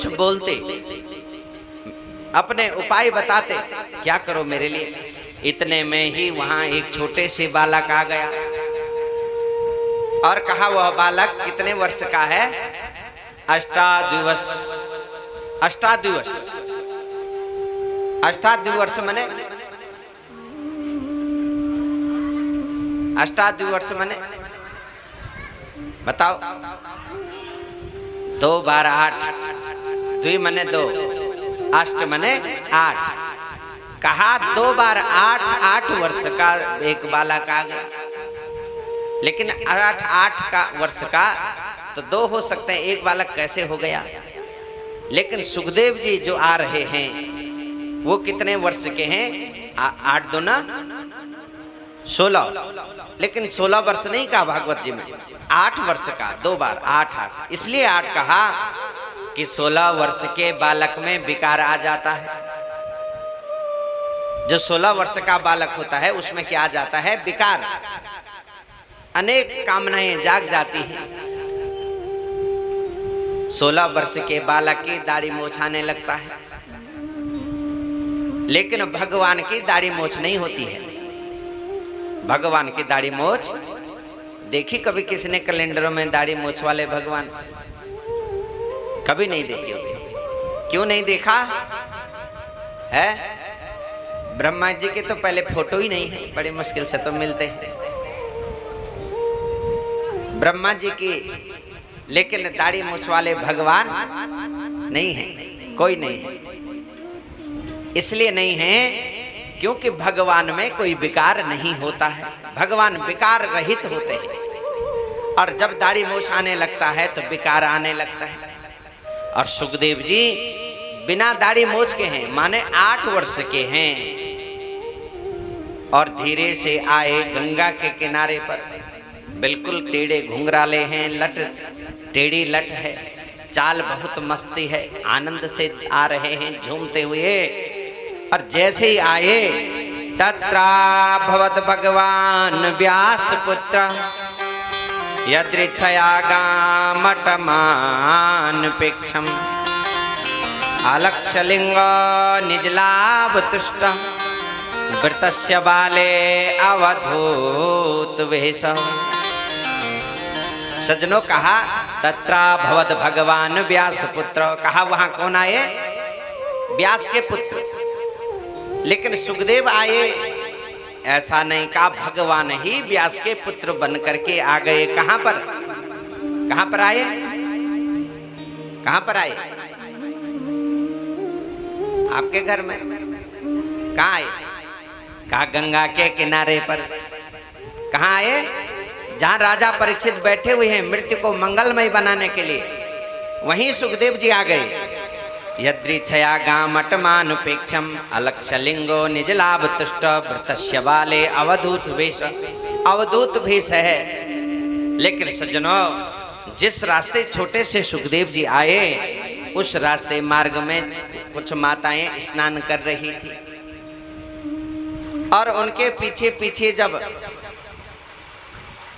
कुछ बोलते, अपने उपाय बताते, क्या करो मेरे लिए। इतने में ही वहां एक छोटे से बालक आ गया और कहा, वह बालक कितने वर्ष का है? अष्टाद्विवर्ष। अष्टाद्विवर्ष, अष्टाद्विवर्ष माने, अष्टाद्विवर्ष माने बताओ। 2 बार 8, द्वि माने 2, अष्ट माने 8। कहा 2 बार 8, 8 वर्ष का एक बालक आ गया। लेकिन 8 का वर्ष का तो 2 हो सकते हैं, एक बालक कैसे हो गया? लेकिन सुखदेव जी जो आ रहे हैं वो कितने वर्ष के हैं? 8 दूना 16। लेकिन 16 वर्ष नहीं कहा भागवत जी में, 8 वर्ष का। 2 बार 8, 8, इसलिए 8 कहा कि 16 वर्ष के बालक में विकार आ जाता है। जो 16 वर्ष का बालक होता है उसमें क्या आ जाता है? विकार। अनेक कामनाएं जाग जाती हैं। 16 वर्ष के बालक की दाढ़ी मूछ आने लगता है, लेकिन भगवान की दाढ़ी मूछ नहीं होती है। भगवान की दाढ़ी मूछ देखी कभी किसी ने? कैलेंडरों में दाढ़ी मूछ वाले भगवान कभी नहीं देखे। क्यों नहीं देखा है? ब्रह्मा जी के तो पहले फोटो ही नहीं है, बड़ी मुश्किल से तो मिलते हैं ब्रह्मा जी की, लेकिन दाढ़ी मूछ वाले भगवान नहीं है, कोई नहीं है। इसलिए नहीं है क्योंकि भगवान में कोई विकार नहीं होता है। भगवान विकार रहित होते हैं, और जब दाढ़ी मूछ आने लगता है तो विकार आने लगता है। और सुखदेव जी बिना दाढ़ी मूछ के हैं, माने 8 वर्ष के हैं, और धीरे से आए गंगा के किनारे पर। बिल्कुल टेढ़े घुंघराले हैं, लट टेढ़ी लट है, चाल बहुत मस्ती है, आनंद से आ रहे हैं झूमते हुए। और जैसे ही आए, तत्रा भवत भगवान व्यास पुत्र यदृच्छया गामटमान पेक्षम अलक्षलिंग निजलाभ तुष्ट वृतस्य बाले अवधूत वेश। सज्जनों, कहा तत्रा भवत भगवान व्यास पुत्र। कहा वहां कौन आए? व्यास के पुत्र। लेकिन सुखदेव आए ऐसा नहीं कहा, भगवान ही व्यास के पुत्र बन करके आ गए। कहां पर? कहां पर आए? कहां पर आए? आपके घर में। कहां आए? कहा गंगा के किनारे पर। कहां आए? जहां राजा परीक्षित बैठे हुए हैं मृत्यु को मंगलमय बनाने के लिए, वहीं सुखदेव जी आ गए। यदृच्छया गामटमानुपेक्षम अलक्षलिंगो निजलाभ तुष्ट वृतस्य बाले अवधूत वेश। अवधूत भेष है। लेकिन सज्जनों, जिस रास्ते छोटे से सुखदेव जी आए, उस रास्ते मार्ग में कुछ माताएं स्नान कर रही थी, और उनके पीछे पीछे जब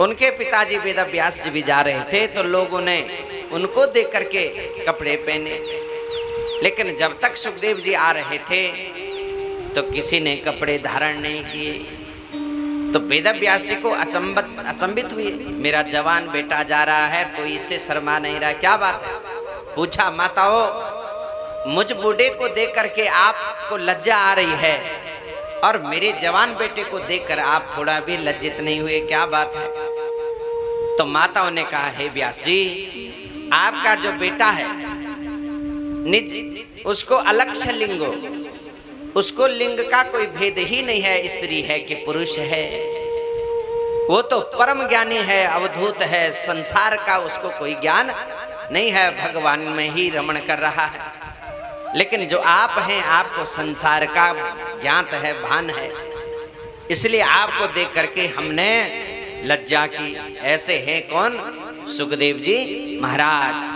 उनके पिताजी वेदव्यास जी भी जा रहे थे, तो लोगों ने उनको देख करके कपड़े पहने। लेकिन जब तक सुखदेव जी आ रहे थे तो किसी ने कपड़े धारण नहीं किए। तो वेदव्यास जी को अचंभित हुए, मेरा जवान बेटा जा रहा है, कोई इससे शर्मा नहीं रहा, क्या बात है? पूछा, माताओं, मुझ बूढ़े को देख करके आपको लज्जा आ रही है, और मेरे जवान बेटे को देखकर आप थोड़ा भी लज्जित नहीं हुए, क्या बात है? तो माताओं ने कहा, हे व्यास जी, आपका जो बेटा है निज, उसको अलक्ष्य लिंगो, उसको लिंग का कोई भेद ही नहीं है, स्त्री है कि पुरुष है, वो तो परम ज्ञानी है, अवधूत है, संसार का उसको कोई ज्ञान नहीं है, भगवान में ही रमण कर रहा है। लेकिन जो आप हैं, आपको संसार का ज्ञात है, भान है, इसलिए आपको देख करके हमने लज्जा की। ऐसे हैं कौन? सुखदेव जी महाराज।